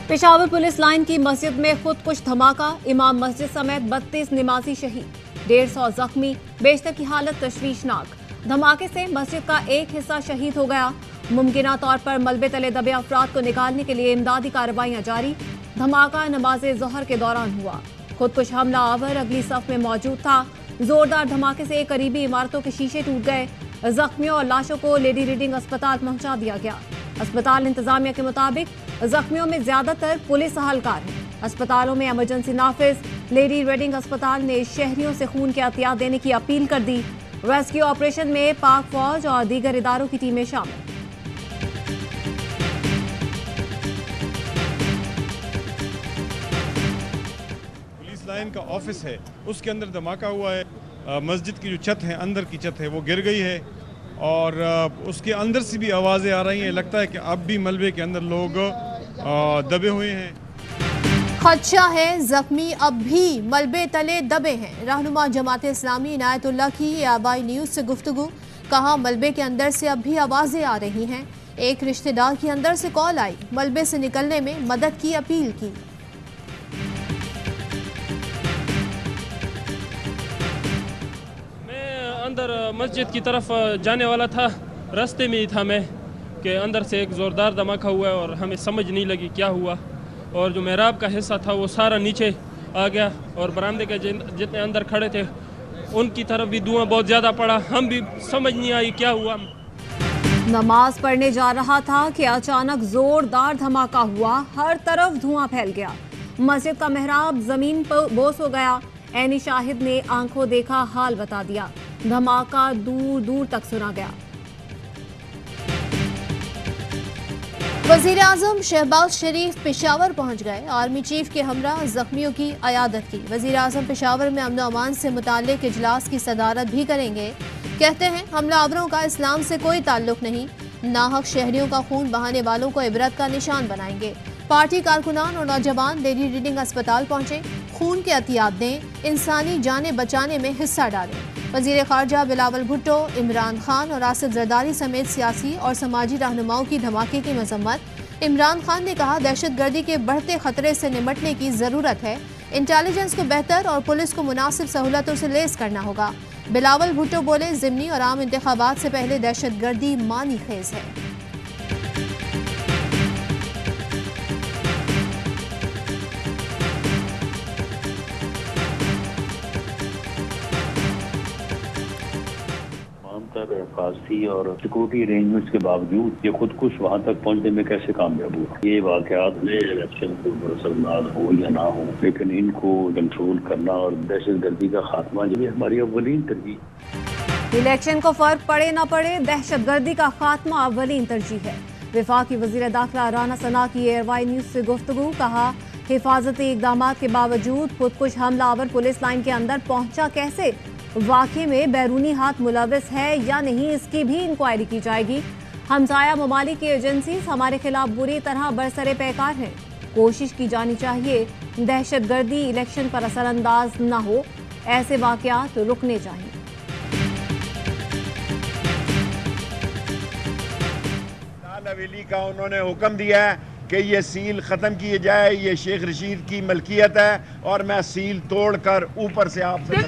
Peshawar police line की मस्जिद में खुदकुश धमाका, इमाम मस्जिद समेत 32 नमाजी शहीद, 150 जख्मी, बेशतर की हालत तशवीशनाक। धमाके से मस्जिद का एक हिस्सा शहीद हो गया। मुमकिना तौर पर मलबे तले दबे अफराद को निकालने के लिए इमदादी कार्रवाइयां जारी। धमाका नमाज जोहर के दौरान हुआ। खुदकुश हमला आवर अगली सफ में मौजूद था। जोरदार धमाके से करीबी इमारतों के शीशे टूट गए। जख्मियों और लाशों को लेडी रीडिंग अस्पताल पहुंचा दिया गया। अस्पताल इंतजामिया के मुताबिक जख्मियों में ज्यादातर पुलिस अहलकार हैं। अस्पतालों में इमरजेंसी नाफिज। लेडी रीडिंग अस्पताल ने शहरियों से खून के एहतियात देने की अपील कर दी। रेस्क्यू ऑपरेशन में पाक फौज और दीगर इदारों की टीमें शामिल। पुलिस लाइन का ऑफिस है, उसके अंदर धमाका हुआ है। मस्जिद की जो छत है, अंदर की छत है, वो गिर गई है और उसके अंदर से भी आवाज़ें आ रही हैं। लगता है कि अब भी मलबे के अंदर लोग दबे हुए हैं। खदशा है जख्मी अब भी मलबे तले दबे हैं। रहनुमा जमात इस्लामी इनायतुल्लाह की आबाई न्यूज़ से गुफ्तगू। कहा मलबे के अंदर से अब भी आवाज़ें आ रही हैं। एक रिश्तेदार की अंदर से कॉल आई, मलबे से निकलने में मदद की अपील की। अंदर मस्जिद की तरफ जाने वाला था, रास्ते में ही था मैं कि अंदर से एक ज़ोरदार धमाका हुआ और हमें समझ नहीं लगी क्या हुआ। और जो मेहराब का हिस्सा था वो सारा नीचे आ गया और बरामदे के जितने अंदर खड़े थे उनकी तरफ भी धुआं बहुत ज़्यादा पड़ा। हम भी समझ नहीं आई क्या हुआ। नमाज पढ़ने जा रहा था कि अचानक जोरदार धमाका हुआ। हर तरफ धुआं फैल गया। मस्जिद का मेहराब जमीन पर बोस हो गया। ऐनी शाहिद ने आंखों देखा हाल बता दिया। धमाका दूर दूर तक सुना गया। वज़ीर आज़म शहबाज शरीफ पेशावर पहुंच गए। आर्मी चीफ के हमरा जख्मियों की अयादत की। वज़ीर आज़म पेशावर में अमन अमान से मुताल्लिक इजलास की सदारत भी करेंगे। कहते हैं हमलावरों का इस्लाम से कोई ताल्लुक नहीं, नाहक शहरियों का खून बहाने वालों को इबरत का निशान बनाएंगे। पार्टी कारकुनान और नौजवान लेडी रीडिंग अस्पताल पहुंचे। खून के एहतियात दें, इंसानी जानें बचाने में हिस्सा डालें। वज़ीर ख़ारजा बिलावल भुट्टो, इमरान खान और आसिफ जरदारी समेत सियासी और समाजी रहनुमाओं की धमाके की मजम्मत। इमरान खान ने कहा दहशतगर्दी के बढ़ते खतरे से निपटने की ज़रूरत है। इंटेलिजेंस को बेहतर और पुलिस को मुनासिब सहूलतों से लेस करना होगा। बिलावल भुट्टो बोले ज़िमनी और आम इंतखाबात से पहले दहशतगर्दी मानी खेज है। फांसी और सिक्योरिटी अरेंजमेंट्स के बावजूद ये खुदकुश वहाँ तक पहुँचने में कैसे कामयाब हुआ। ये वाकयात में इलेक्शन को असरदार हो या ना हो, लेकिन इनको कंट्रोल करना और दहशतगर्दी का खात्मा जो है हमारी अव्वलीन तरजीह। इलेक्शन को फर्क पड़े न पड़े, दहशतगर्दी का खात्मा अव्वलीन तरजीह है। वफाकी वज़ीर दाखिला राना सना की एयरवाई न्यूज़ से गुफ्तगू। कहा हिफाजती इक़दाम के बावजूद खुदकुश हमलावर पुलिस लाइन के अंदर पहुंचा कैसे, वाक़े में बैरूनी हाथ मुलविस है या नहीं, इसकी भी इंक्वायरी की जाएगी। हमसाया ममालिक की एजेंसीज हमारे खिलाफ बुरी तरह बरसरे पैकार हैं। कोशिश की जानी चाहिए दहशतगर्दी इलेक्शन पर असरअंदाज न हो। ऐसे वाक़यात रुकने चाहिए। लाल हवेली का उन्होंने हुक्म दिया है कि ये सील ख़त्म किए जाए, ये शेख रशीद की मलकियत है और मैं सील तोड़कर ऊपर से आपसे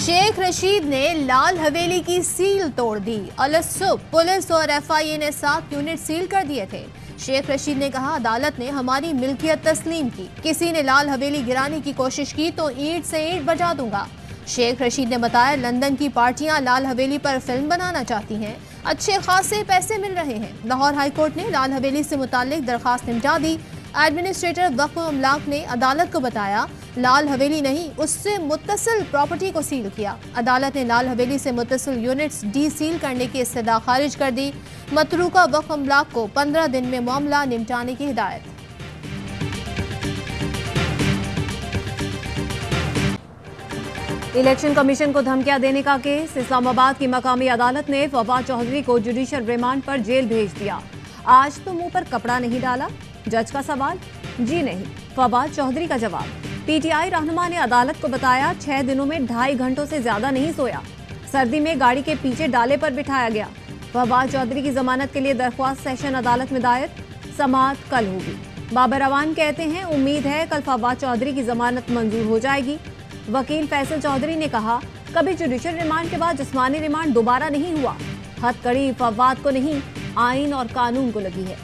शेख रशीद ने लाल हवेली की सील तोड़ दी। अलसुब पुलिस और एफआईए ने 7 यूनिट सील कर दिए थे। शेख रशीद ने कहा अदालत ने हमारी मिल्कियत तस्लीम की। किसी ने लाल हवेली गिराने की कोशिश की तो ईंट से ईंट बजा दूंगा। शेख रशीद ने बताया लंदन की पार्टियां लाल हवेली पर फिल्म बनाना चाहती हैं, अच्छे खासे पैसे मिल रहे हैं। लाहौर हाई कोर्ट ने लाल हवेली से मुताल्लिक दरखास्त निपटा दी। एडमिनिस्ट्रेटर वक्फ अमलाक ने अदालत को बताया लाल हवेली नहीं, उससे मुत्तसिल प्रॉपर्टी को सील किया। अदालत ने लाल हवेली से मुत्तसिल यूनिट्स डी सील करने की इस्तदा खारिज कर दी। मतरूका वक्फ अमलाक को 15 दिन में मामला निपटाने की हिदायत। इलेक्शन कमीशन को धमकियां देने का केस। इस्लामाबाद की मकामी अदालत ने फवाद चौधरी को जुडिशल रिमांड पर जेल भेज दिया। आज तो मुंह पर कपड़ा नहीं डाला, जज का सवाल, जी नहीं, फवाद चौधरी का जवाब। पीटीआई रहनुमा ने अदालत को बताया 6 दिनों में 2.5 घंटों से ज्यादा नहीं सोया। सर्दी में गाड़ी के पीछे डाले पर बिठाया गया। फवाद चौधरी की जमानत के लिए दरख्वास्त सेशन अदालत में दायर, समाअत कल होगी। बाबर अवान कहते हैं उम्मीद है कल फवाद चौधरी की जमानत मंजूर हो जाएगी। वकील फैसल चौधरी ने कहा कभी जुडिशल रिमांड के बाद जिस्मानी रिमांड दोबारा नहीं हुआ। हथकड़ी फवाद को नहीं, आइन और कानून को लगी है।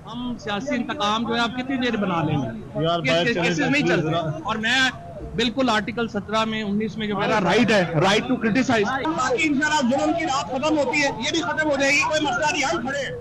हम सियासी इंतकाम जो है आप कितनी देर बना लेंगे, केसेस नहीं चल रहे। और मैं बिल्कुल आर्टिकल 17 में 19 में जो मेरा राइट है, राइट टू क्रिटिसाइज, बाकी इंशाल्लाह जुल्म की रात खत्म होती है, ये भी खत्म हो जाएगी, कोई मसला नहीं, हम खड़े हैं।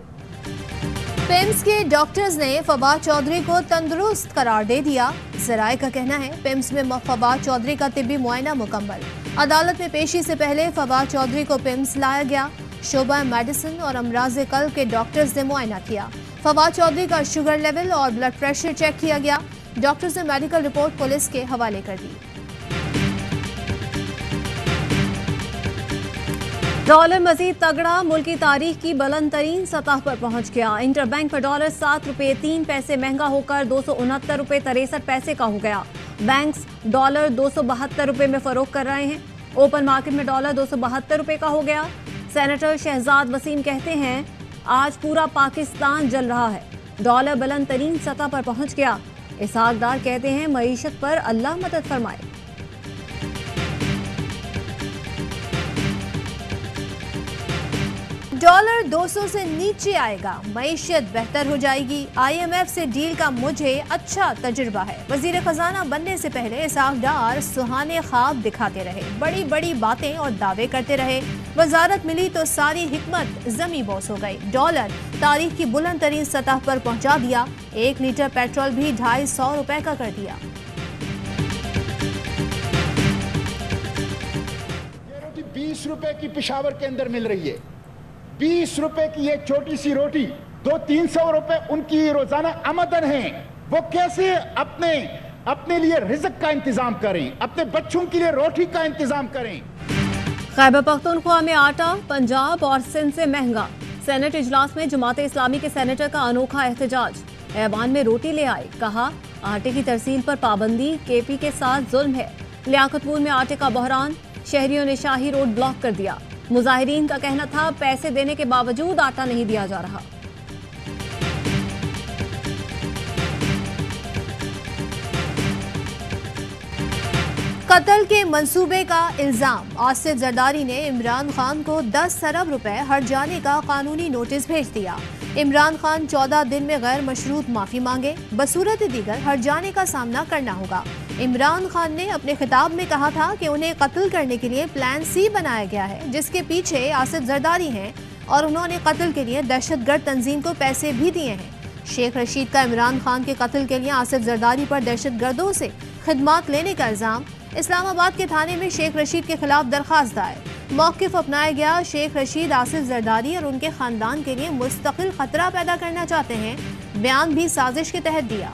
पिम्स के डॉक्टर्स ने फवाद चौधरी को तंदुरुस्त करार दे दिया। जराए का कहना है पिम्स में फवाद चौधरी का तिब्बी मुआयना मुकम्मल। अदालत में पेशी से पहले फवाद चौधरी को पिम्स लाया गया। शोबा मेडिसिन और अमराज कल्ब के डॉक्टर्स ने मुआयना किया। फवाद चौधरी का शुगर लेवल और ब्लड प्रेशर चेक किया गया। डॉक्टर्स ने मेडिकल रिपोर्ट पुलिस के हवाले कर दी। डॉलर मजीद तगड़ा, मुल्क की तारीख की बुलंद तरीन सतह पर पहुंच गया। इंटरबैंक पर डॉलर 7 रुपये 3 पैसे महंगा होकर 269 रुपये 63 पैसे का हो गया। बैंक्स डॉलर 272 रुपये में फरोख्त कर रहे हैं। ओपन मार्केट में डॉलर 272 रुपये का हो गया। सेनेटर शहजाद वसीम कहते हैं आज पूरा पाकिस्तान जल रहा है, डॉलर बुलंद तरीन सतह पर पहुंच गया। इसहाक डार कहते हैं मईशत पर अल्लाह मदद फरमाए। डॉलर 200 से नीचे आएगा, मईशत बेहतर हो जाएगी। IMF से डील का मुझे अच्छा तजुर्बा है। वजीर खजाना बनने से पहले इसहाक डार सुहाने ख्वाब दिखाते रहे, बड़ी बड़ी बातें और दावे करते रहे। वजारत मिली तो सारी हिकमत जमी बोस हो गई। डॉलर तारीख की बुलंद तरीन सतह पर पहुंचा दिया। 1 लीटर पेट्रोल भी 250 रुपए का कर दिया। ये रोटी 20 रुपए की पेशावर के अंदर मिल रही है। 20 रुपए की ये छोटी सी रोटी 200-300 रुपए उनकी रोजाना आमदन है। वो कैसे अपने लिए रिज़्क का इंतजाम करें, अपने बच्चों के लिए रोटी का इंतजाम करें। खैबर पख्तूनख्वा में आटा पंजाब और सिंध से महंगा। सेनेट इजलास में जमात इस्लामी के सेनेटर का अनोखा एहतजाज। ऐवान में रोटी ले आए, कहा आटे की तरसील पर पाबंदी KP के साथ जुल्म है। लियाकतपुर में आटे का बहरान, शहरियों ने शाही रोड ब्लॉक कर दिया। मुजाहिरीन का कहना था पैसे देने के बावजूद आटा नहीं दिया जा रहा। कत्ल के मंसूबे का इल्जाम। आसिफ जरदारी ने इमरान खान को 10 अरब रुपए हट जाने का कानूनी नोटिस भेज दिया। इमरान खान 14 दिन में गैर मशरूत माफी मांगे, बसूरत दीगर हट जाने का सामना करना होगा। इमरान खान ने अपने खिताब में कहा था कि उन्हें कत्ल करने के लिए प्लान C बनाया गया है, जिसके पीछे आसिफ जरदारी हैं और उन्होंने कत्ल के लिए दहशतगर्द तंजीम को पैसे भी दिए हैं। शेख रशीद का इमरान खान के कत्ल के लिए आसिफ जरदारी पर दहशतगर्दों से खिदमात लेने का इल्जाम। इस्लामाबाद के थाने में शेख रशीद के खिलाफ दरखास्त दायर। मौक़िफ़ अपनाया गया। शेख रशीद आसिफ जरदारी और उनके खानदान के लिए मुस्तकिल खतरा पैदा करना चाहते हैं। बयान भी साजिश के तहत दिया।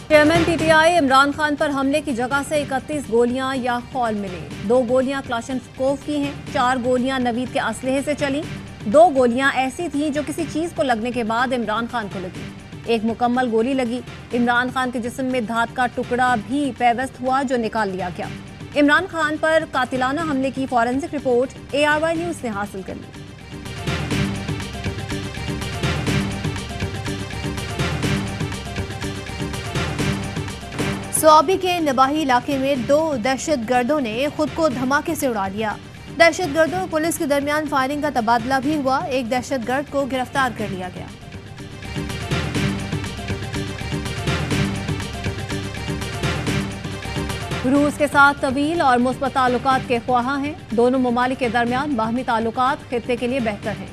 चेयरमैन PTI इमरान खान पर हमले की जगह से 31 गोलियां या खौल मिले। 2 गोलियां क्लाशनकोव की हैं, 4 गोलियां नवीद के असलहे से चली। 2 गोलियां ऐसी थीं जो किसी चीज को लगने के बाद इमरान खान को लगी। 1 मुकम्मल गोली लगी। इमरान खान के जिस्म में धात का टुकड़ा भी पैवस्त हुआ जो निकाल लिया गया। इमरान खान पर कातिलाना हमले की फॉरेंसिक रिपोर्ट ARY न्यूज ने हासिल कर ली। स्वाबी के नबाही इलाके में 2 दहशतगर्दों ने खुद को धमाके से उड़ा दिया। दहशतगर्दों और पुलिस के दरमियान फायरिंग का तबादला भी हुआ। एक दहशतगर्द को गिरफ्तार कर लिया गया। रूस के साथ तवील और मुस्बत ताल्लुकात के ख्वाहा हैं। दोनों ममालिक के दरमियान बाहमी ताल्लुकात खित्ते के लिए बेहतर हैं।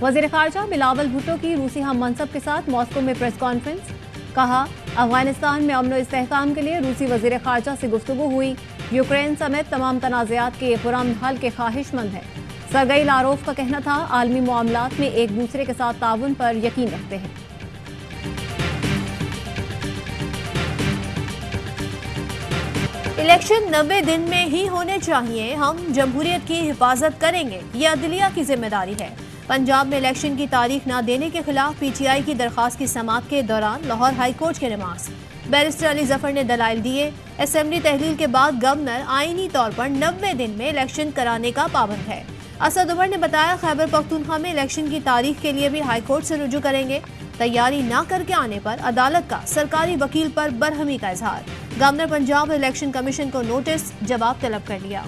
वज़ीर ख़ारजा बिलावल भुट्टो की रूसी हम मनसब के साथ मॉस्को में प्रेस कॉन्फ्रेंस। कहा अफगानिस्तान में अमन और इस्तेहकाम के लिए रूसी वज़ीर ख़ारजा से गुफ्तगू हुई। यूक्रेन समेत तमाम तनाज़ात के पुरअमन हल के ख्वाहिशमंद है। सरगई लारोफ का कहना था आलमी मामलात में एक दूसरे के साथ ताउन पर यकीन रखते हैं। इलेक्शन 90 दिन में ही होने चाहिए, हम जमहूरियत की हिफाजत करेंगे, ये अदलिया की जिम्मेदारी है। पंजाब में इलेक्शन की तारीख न देने के खिलाफ पीटीआई की दरखास्त की समाअत के दौरान लाहौर हाई कोर्ट के नमाज बैरिस्टर अली जफर ने दलाइल दिए। असेंबली तहलील के बाद गवर्नर आईनी तौर पर 90 दिन में इलेक्शन कराने का पाबंद है। असद उमर ने बताया खैबर पख्तूनख्वा में इलेक्शन की तारीख के लिए भी हाई कोर्ट से रुजू करेंगे। तैयारी न करके आने पर अदालत का सरकारी वकील पर बरहमी का इजहार। गवर्नर पंजाब इलेक्शन कमीशन को नोटिस जवाब तलब कर लिया।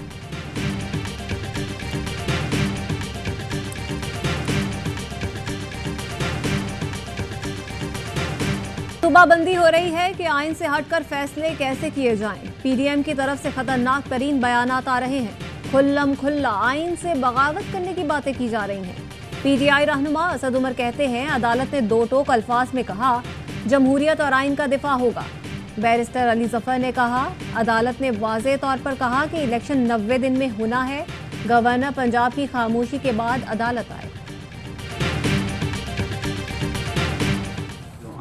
सूबाबंदी हो रही है कि आइन से हटकर फैसले कैसे किए जाएं। पीडीएम की तरफ से खतरनाक तरीन बयानात आ रहे हैं। खुल्लम खुल्ला आइन से बगावत करने की बातें की जा रही हैं। पीटीआई रहनुमा असद उमर कहते हैं अदालत ने दो टोक अल्फाज में कहा जमहूरियत और आइन का दिफा होगा। बैरिस्टर अली जफर ने कहा अदालत ने वाज़ेह तौर पर कहा कि इलेक्शन 90 दिन में होना है। गवर्नर पंजाब की खामोशी के बाद अदालत आए।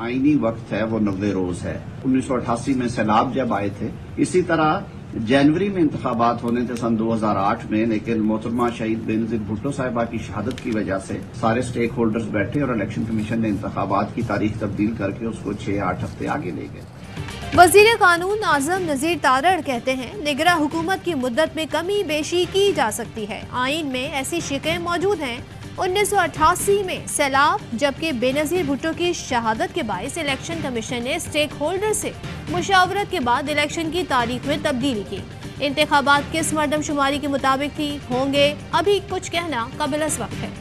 आईनी वक्त है वो 90 रोज है। 1988 में सैलाब जब आए थे, इसी तरह जनवरी में इंतखाबात होने थे सन 2008 में, लेकिन मोहतरमा शहीद बेनज़ीर भुट्टो साहिबा की शहादत की वजह से सारे स्टेक होल्डर्स बैठे और इलेक्शन कमीशन ने इंतखाबात की तारीख तब्दील करके उसको 6-8 हफ्ते आगे ले गए। वजीर कानून आजम नजीर तारड़ कहते हैं निगरां हुकूमत की मुद्दत में कमी बेशी की जा सकती है। आइन में ऐसी शिकें मौजूद हैं। 1988 में सैलाब जबकि बेनज़ीर भुट्टो की शहादत के बायस इलेक्शन कमीशन ने स्टेक होल्डर से मुशावरत के बाद इलेक्शन की तारीख में तब्दीली की। इंतखाबात किस मरदमशुमारी के मुताबिक थी होंगे, अभी कुछ कहना काबिल-अज़ वक्त है।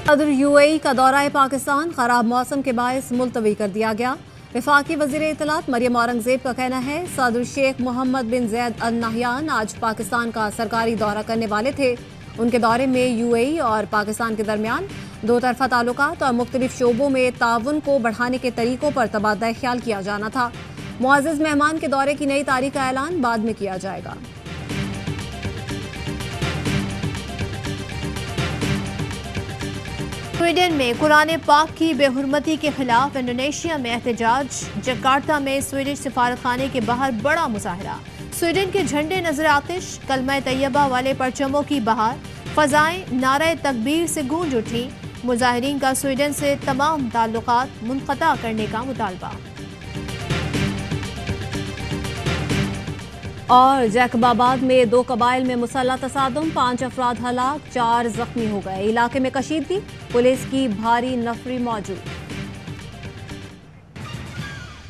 सदर यूएई का दौरा पाकिस्तान खराब मौसम के बायस मुलतवी कर दिया गया। वफाकी वज़ीर इत्तलात मरियम औरंगज़ेब का कहना है सदर शेख मोहम्मद बिन ज़ैद अल नहयान आज पाकिस्तान का सरकारी दौरा करने वाले थे। उनके दौरे में यूएई और पाकिस्तान के दरमियान दो तरफा ताल्लुकात और मुख्तलिफ शोबों में ताउन को बढ़ाने के तरीकों पर तबादला ख्याल किया जाना था। मुअज़्ज़ज़ मेहमान के दौरे की नई तारीख का ऐलान बाद में किया जाएगा। स्वीडन में कुरान पाक की बेहुरमती के खिलाफ इंडोनेशिया में एहतजाज। जकार्ता में स्वीडिश सिफारतखाने के बाहर बड़ा मुजाहरा। स्वीडन के झंडे नजर आतिश, कलमा तैयबा वाले परचमों की बहार, फजाएं नारे तकबीर से गूंज उठी। मुजाहिरीन का स्वीडन से तमाम ताल्लुकात मुनक़ता करने का मुतालबा। और जैकबाबाद में दो कबाइल में मुसल्लह तसादुम, 5 अफराद हलाक, 4 जख्मी हो गए। इलाके में कशीदगी, पुलिस की भारी नफरी मौजूद।